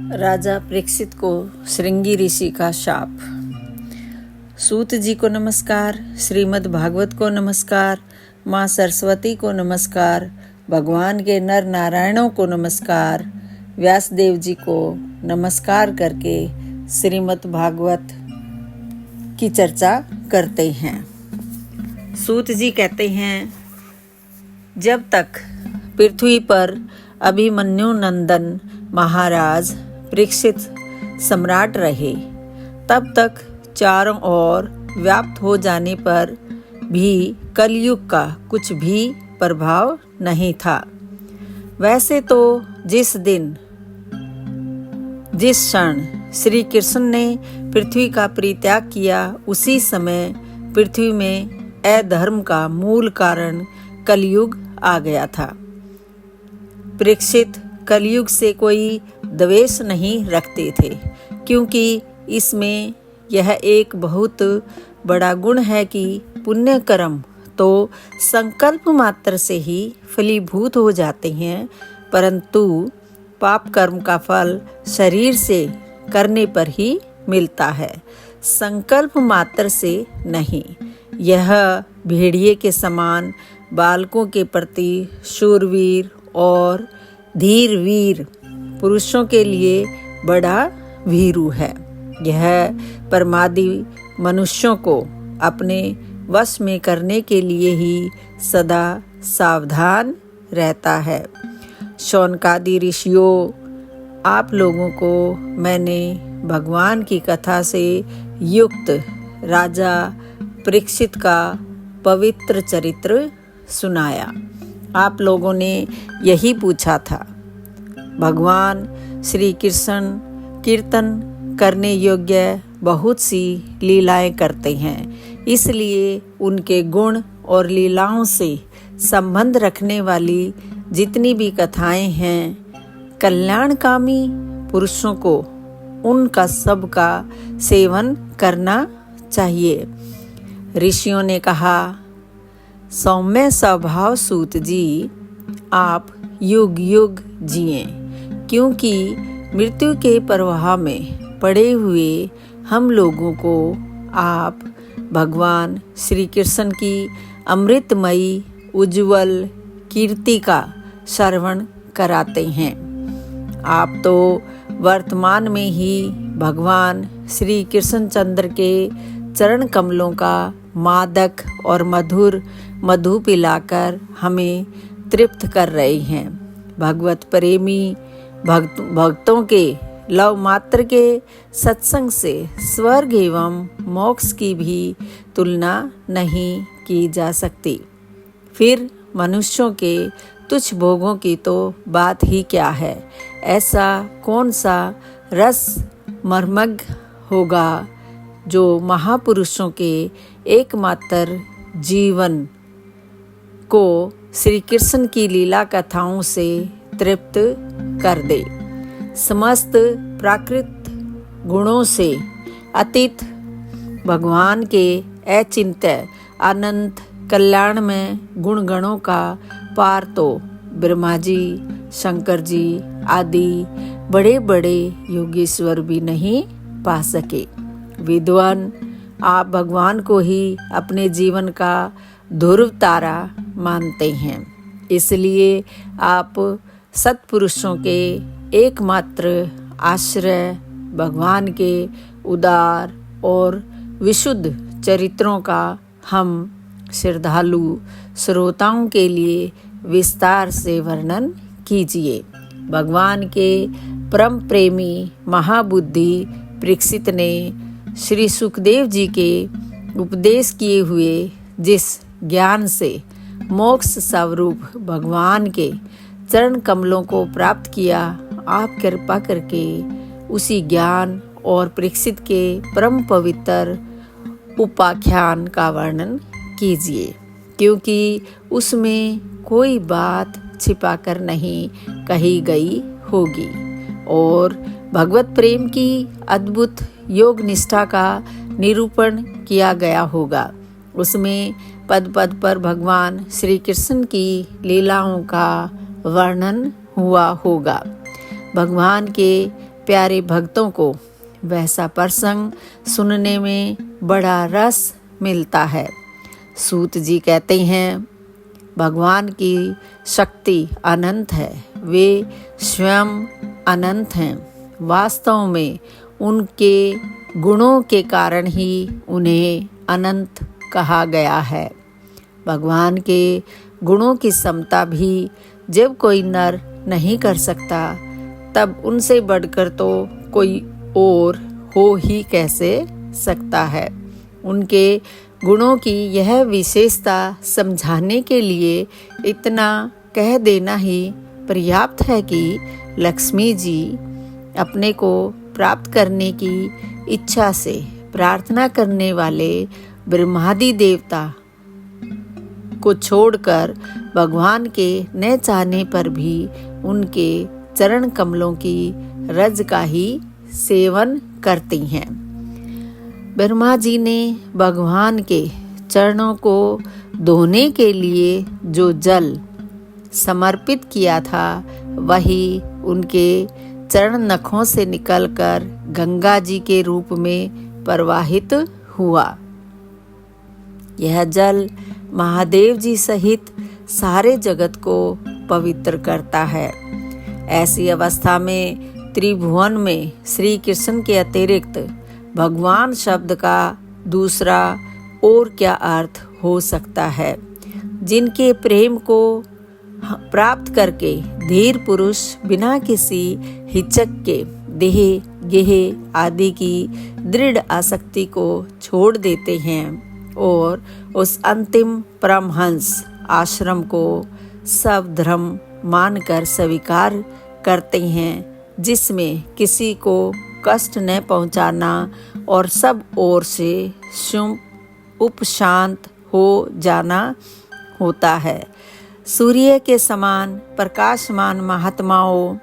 राजा परीक्षित को श्रृंगी ऋषि का शाप। सूत जी को नमस्कार, श्रीमद् भागवत को नमस्कार, माँ सरस्वती को नमस्कार, भगवान के नर नारायणों को नमस्कार, व्यासदेव जी को नमस्कार करके श्रीमद् भागवत की चर्चा करते हैं। सूत जी कहते हैं, जब तक पृथ्वी पर अभिमन्यु नंदन महाराज परीक्षित सम्राट रहे, तब तक चारों ओर व्याप्त हो जाने पर भी कलयुग का कुछ भी प्रभाव नहीं था। वैसे तो जिस दिन जिस क्षण श्री कृष्ण ने पृथ्वी का परित्याग किया, उसी समय पृथ्वी में अधर्म का मूल कारण कलयुग आ गया था। परीक्षित कलयुग से कोई द्वेष नहीं रखते थे, क्योंकि इसमें यह एक बहुत बड़ा गुण है कि पुण्य कर्म तो संकल्प मात्र से ही फलीभूत हो जाते हैं, परंतु पाप कर्म का फल शरीर से करने पर ही मिलता है, संकल्प मात्र से नहीं। यह भेड़िए के समान बालकों के प्रति शूरवीर और धीरवीर पुरुषों के लिए बड़ा भीरू है। यह परमादि मनुष्यों को अपने वश में करने के लिए ही सदा सावधान रहता है। शौनकादि ऋषियों, आप लोगों को मैंने भगवान की कथा से युक्त राजा परीक्षित का पवित्र चरित्र सुनाया। आप लोगों ने यही पूछा था। भगवान श्री कृष्ण कीर्तन करने योग्य बहुत सी लीलाएं करते हैं, इसलिए उनके गुण और लीलाओं से संबंध रखने वाली जितनी भी कथाएं हैं, कल्याणकामी पुरुषों को उनका सब का सेवन करना चाहिए। ऋषियों ने कहा, सौम्य स्वभाव सूत जी, आप युग युग जिए, क्योंकि मृत्यु के प्रवाह में पड़े हुए हम लोगों को आप भगवान श्री कृष्ण की अमृतमयी उज्जवल कीर्ति का श्रवण कराते हैं। आप तो वर्तमान में ही भगवान श्री कृष्णचंद्र के चरण कमलों का मादक और मधुर मधु पिलाकर हमें तृप्त कर रहे हैं। भगवत प्रेमी भक्तों के लव मात्र के सत्संग से स्वर्ग एवं मोक्ष की भी तुलना नहीं की जा सकती। फिर मनुष्यों के तुच्छ भोगों की तो बात ही क्या है। ऐसा कौन सा रस मर्मज्ञ होगा जो महापुरुषों के एकमात्र जीवन को श्री कृष्ण की लीला कथाओं से तृप्त कर दे। समस्त प्राकृत गुणों से अतीत भगवान के अचिंत्य अनंत कल्याण में गुण गणों का पार तो ब्रह्मा जी, शंकर जी आदि बड़े बड़े योगेश्वर भी नहीं पा सके। विद्वान, आप भगवान को ही अपने जीवन का ध्रुव तारा मानते हैं, इसलिए आप सत्पुरुषों के एकमात्र आश्रय भगवान के उदार और विशुद्ध चरित्रों का हम श्रद्धालु श्रोताओं के लिए विस्तार से वर्णन कीजिए। भगवान के परम प्रेमी महाबुद्धि परीक्षित ने श्री सुखदेव जी के उपदेश किए हुए जिस ज्ञान से मोक्ष स्वरूप भगवान के चरण कमलों को प्राप्त किया, आप कृपा करके उसी ज्ञान और परीक्षित के परम पवित्र उपाख्यान का वर्णन कीजिए, क्योंकि उसमें कोई बात छिपाकर नहीं कही गई होगी और भगवत प्रेम की अद्भुत योग निष्ठा का निरूपण किया गया होगा। उसमें पद पद पर भगवान श्री कृष्ण की लीलाओं का वर्णन हुआ होगा। भगवान के प्यारे भक्तों को वैसा प्रसंग सुनने में बड़ा रस मिलता है। सूत जी कहते हैं, भगवान की शक्ति अनंत है, वे स्वयं अनंत हैं। वास्तव में उनके गुणों के कारण ही उन्हें अनंत कहा गया है। भगवान के गुणों की समता भी जब कोई नर नहीं कर सकता, तब उनसे बढ़कर तो कोई और हो ही कैसे सकता है। उनके गुणों की यह विशेषता समझाने के लिए इतना कह देना ही पर्याप्त है कि लक्ष्मी जी अपने को प्राप्त करने की इच्छा से प्रार्थना करने वाले ब्रह्मादि देवता को छोड़कर भगवान के न चाहने पर भी उनके चरण कमलों की रज का ही सेवन करती हैं। ब्रह्मा जी ने भगवान के चरणों को धोने के लिए जो जल समर्पित किया था, वही उनके चरण नखों से निकलकर गंगा जी के रूप में प्रवाहित हुआ। यह जल महादेव जी सहित सारे जगत को पवित्र करता है। ऐसी अवस्था में त्रिभुवन में श्री कृष्ण के अतिरिक्त भगवान शब्द का दूसरा और क्या अर्थ हो सकता है। जिनके प्रेम को प्राप्त करके धीर पुरुष बिना किसी हिचक के देह गेह आदि की दृढ़ आसक्ति को छोड़ देते हैं और उस अंतिम परमहंस आश्रम को सब धर्म मानकर स्वीकार करते हैं, जिसमें किसी को कष्ट न पहुंचाना और सब ओर से शुभ उपशांत हो जाना होता है। सूर्य के समान प्रकाशमान महात्माओं,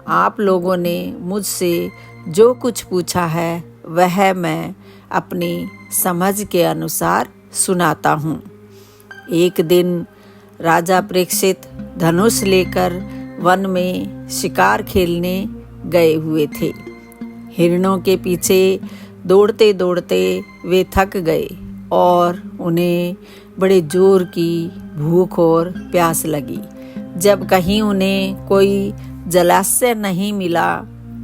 आप लोगों ने मुझसे जो कुछ पूछा है वह मैं अपनी समझ के अनुसार सुनाता हूँ। एक दिन राजा परीक्षित धनुष लेकर वन में शिकार खेलने गए हुए थे। हिरणों के पीछे दौड़ते दौड़ते वे थक गए और उन्हें बड़े जोर की भूख और प्यास लगी। जब कहीं उन्हें कोई जलाशय नहीं मिला,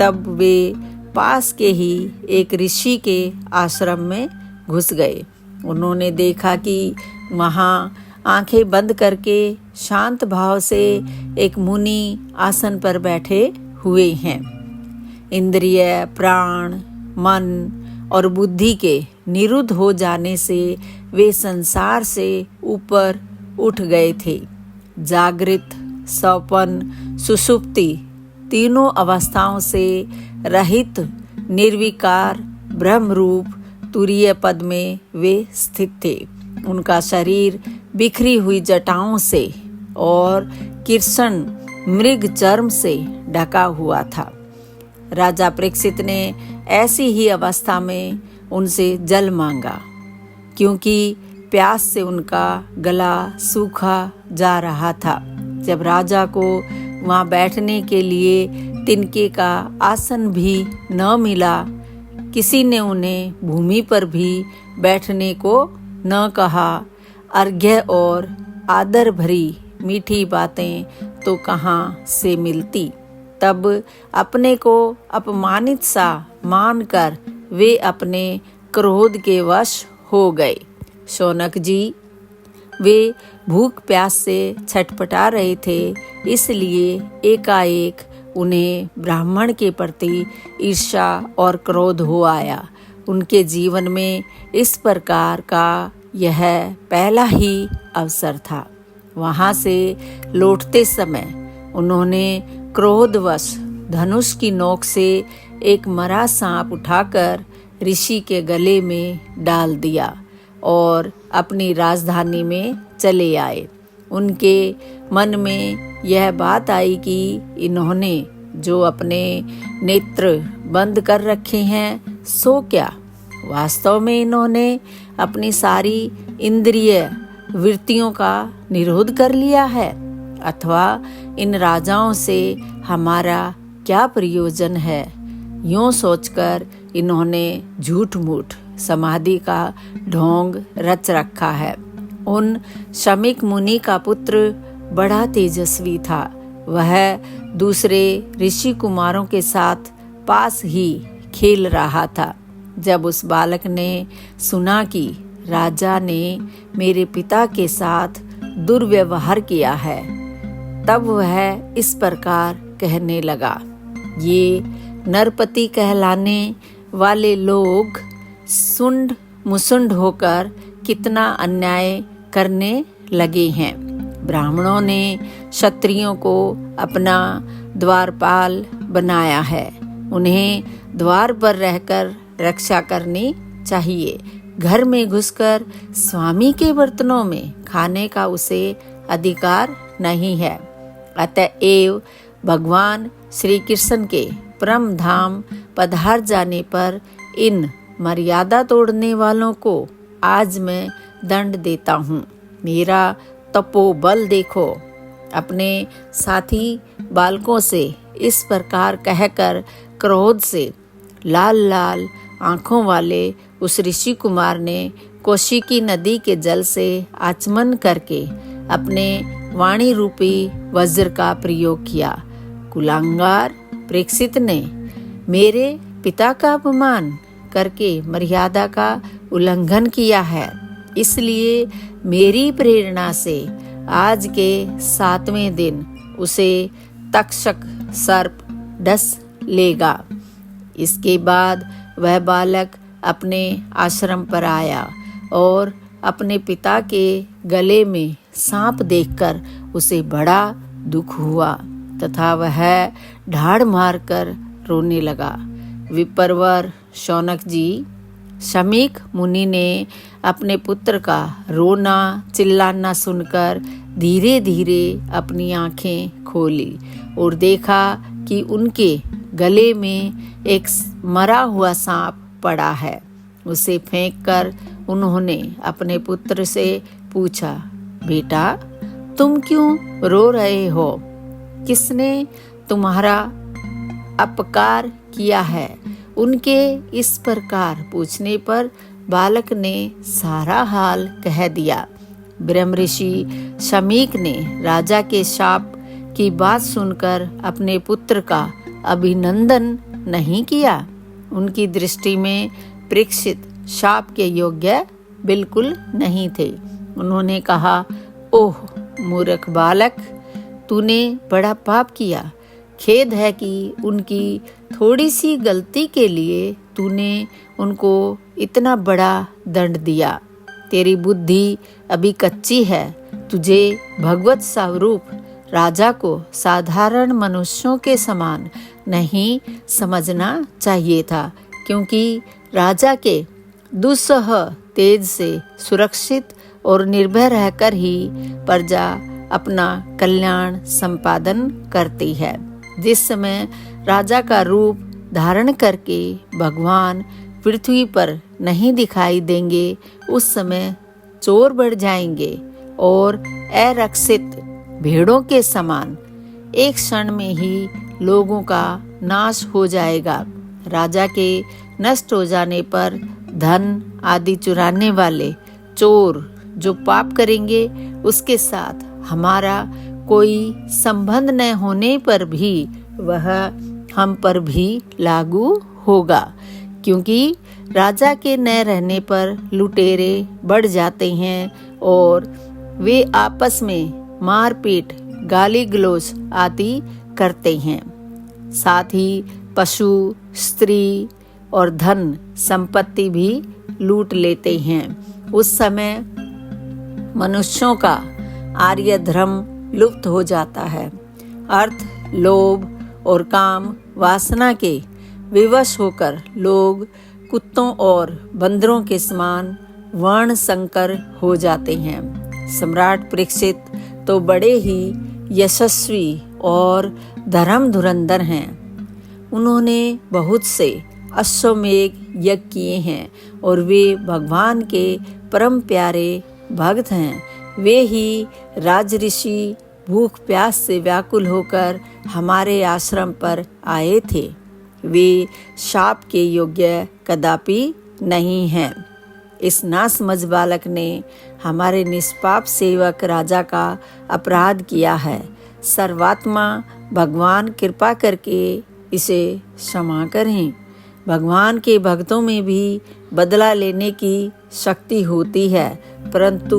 तब वे पास के ही एक ऋषि के आश्रम में घुस गए। उन्होंने देखा कि वहाँ आंखें बंद करके शांत भाव से एक मुनि आसन पर बैठे हुए हैं। इंद्रिय, प्राण, मन और बुद्धि के निरुद्ध हो जाने से वे संसार से ऊपर उठ गए थे। जागृत, स्वप्न, सुषुप्ति तीनों अवस्थाओं से रहित निर्विकार ब्रह्म रूप तुरीय पद में वे स्थित थे। उनका शरीर बिखरी हुई जटाओं से और कृष्ण मृग चर्म से ढका हुआ था। राजा परीक्षित ने ऐसी ही अवस्था में उनसे जल मांगा, क्योंकि प्यास से उनका गला सूखा जा रहा था। जब राजा को वहां बैठने के लिए तिनके का आसन भी न मिला, किसी ने उन्हें भूमि पर भी बैठने को न कहा, अर्घ्य और आदर भरी मीठी बातें तो कहाँ से मिलती। तब अपने को अपमानित सा मानकर वे अपने क्रोध के वश हो गए। शौनक जी, वे भूख प्यास से छटपटा रहे थे, इसलिए एकाएक उन्हें ब्राह्मण के प्रति ईर्ष्या और क्रोध हो आया। उनके जीवन में इस प्रकार का यह पहला ही अवसर था। वहां से लौटते समय उन्होंने क्रोधवश धनुष की नोक से एक मरा सांप उठाकर ऋषि के गले में डाल दिया और अपनी राजधानी में चले आए। उनके मन में यह बात आई कि इन्होंने जो अपने नेत्र बंद कर रखे हैं, सो क्या वास्तव में इन्होंने अपनी सारी इंद्रिय वृत्तियों का निरोध कर लिया है, अथवा इन राजाओं से हमारा क्या प्रयोजन है। यूं सोचकर इन्होंने झूठ मूठ समाधि का ढोंग रच रखा है। उन शमीक मुनि का पुत्र बड़ा तेजस्वी था। वह दूसरे ऋषि कुमारों के साथ पास ही खेल रहा था। जब उस बालक ने सुना कि राजा ने मेरे पिता के साथ दुर्व्यवहार किया है, तब वह इस प्रकार कहने लगा। ये नरपति कहलाने वाले लोग सुंड मुसुंड होकर कितना अन्याय करने लगे हैं। ब्राह्मणों ने क्षत्रियों को अपना द्वारपाल बनाया है। उन्हें द्वार पर रहकर रक्षा करनी चाहिए। घर में घुसकर स्वामी के बर्तनों में खाने का उसे अधिकार नहीं है। अतएव भगवान श्री कृष्ण के परम धाम पधार जाने पर इन मर्यादा तोड़ने वालों को आज मैं दंड देता हूँ। मेरा तपोबल देखो। अपने साथी बालकों से इस प्रकार कहकर क्रोध से लाल लाल आंखों वाले उस ऋषि कुमार ने कौशिकी नदी के जल से आचमन करके अपने वाणी रूपी वज्र का प्रयोग किया। कुलांगार परीक्षित ने मेरे पिता का अपमान करके मर्यादा का उल्लंघन किया है, इसलिए मेरी प्रेरणा से आज के 7वें दिन उसे तक्षक सर्प डस लेगा। इसके बाद वह बालक अपने आश्रम पर आया और अपने पिता के गले में सांप देखकर उसे बड़ा दुख हुआ तथा वह ढाड़ मारकर रोने लगा। विप्रवर शौनक जी, शमीक मुनि ने अपने पुत्र का रोना चिल्लाना सुनकर धीरे धीरे अपनी आंखें खोली और देखा कि उनके गले में एक मरा हुआ सांप पड़ा है। उसे फेंककर उन्होंने अपने पुत्र से पूछा, बेटा तुम क्यों रो रहे हो? किसने तुम्हारा अपकार किया है? उनके इस प्रकार पूछने पर बालक ने सारा हाल कह दिया। ब्रह्म ऋषि शमीक ने राजा के शाप की बात सुनकर अपने पुत्र का अभिनंदन नहीं किया। उनकी दृष्टि में परीक्षित शाप के योग्य बिल्कुल नहीं थे। उन्होंने कहा, ओह मूर्ख बालक, तूने बड़ा पाप किया। खेद है कि उनकी थोड़ी सी गलती के लिए तूने उनको इतना बड़ा दंड दिया। तेरी बुद्धि अभी कच्ची है। तुझे भगवत स्वरूप राजा को साधारण मनुष्यों के समान नहीं समझना चाहिए था, क्योंकि राजा के दुस्सह तेज से सुरक्षित और निर्भय रहकर ही प्रजा अपना कल्याण संपादन करती है। जिस समय राजा का रूप धारण करके भगवान पृथ्वी पर नहीं दिखाई देंगे, उस समय चोर बढ़ जाएंगे और अरक्षित भेड़ों के समान एक क्षण में ही लोगों का नाश हो जाएगा। राजा के नष्ट हो जाने पर धन आदि चुराने वाले चोर जो पाप करेंगे, उसके साथ हमारा कोई संबंध न होने पर भी वह हम पर भी लागू होगा, क्योंकि राजा के न रहने पर लुटेरे बढ़ जाते हैं और वे आपस में मारपीट गाली गलौज आदि करते हैं। साथ ही पशु, स्त्री और धन संपत्ति भी लूट लेते हैं। उस समय मनुष्यों का आर्य धर्म लुप्त हो जाता है। अर्थ, लोभ और काम वासना के विवश होकर लोग कुत्तों और बंदरों के समान वर्ण संकर हो जाते हैं। सम्राट परीक्षित तो बड़े ही यशस्वी और धर्म धुरंधर हैं। उन्होंने बहुत से अश्वमेध यज्ञ किए हैं और वे भगवान के परम प्यारे भक्त हैं। वे ही राजऋषि भूख प्यास से व्याकुल होकर हमारे आश्रम पर आए थे, वे शाप के योग्य कदापि नहीं हैं। इस नासमझ बालक ने हमारे निष्पाप सेवक राजा का अपराध किया है। सर्वात्मा भगवान कृपा करके इसे क्षमा करें। भगवान के भक्तों में भी बदला लेने की शक्ति होती है, परंतु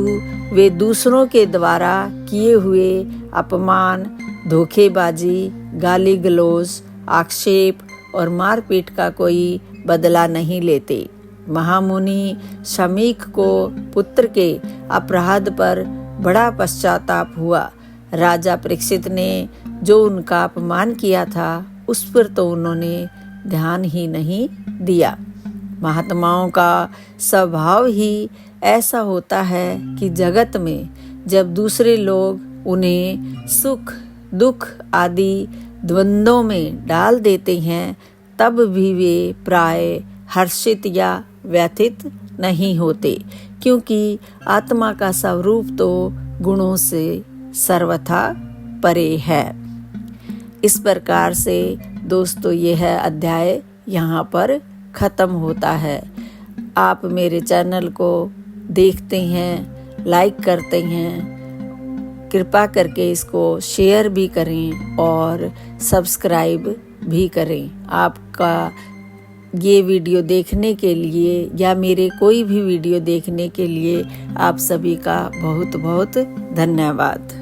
वे दूसरों के द्वारा किए हुए अपमान, धोखेबाजी, गाली गलौज, आक्षेप और मारपीट का कोई बदला नहीं लेते। महामुनि शमीक को पुत्र के अपराध पर बड़ा पश्चाताप हुआ। राजा परीक्षित ने जो उनका अपमान किया था उस पर तो उन्होंने ध्यान ही नहीं दिया। महात्माओं का स्वभाव ही ऐसा होता है कि जगत में जब दूसरे लोग उन्हें सुख दुख आदि द्वंद्वों में डाल देते हैं, तब भी वे प्राय हर्षित या व्यथित नहीं होते, क्योंकि आत्मा का स्वरूप तो गुणों से सर्वथा परे है। इस प्रकार से दोस्तों यह अध्याय यहाँ पर ख़त्म होता है। आप मेरे चैनल को देखते हैं, लाइक करते हैं, कृपा करके इसको शेयर भी करें और सब्सक्राइब भी करें। आपका ये वीडियो देखने के लिए या मेरे कोई भी वीडियो देखने के लिए आप सभी का बहुत बहुत धन्यवाद।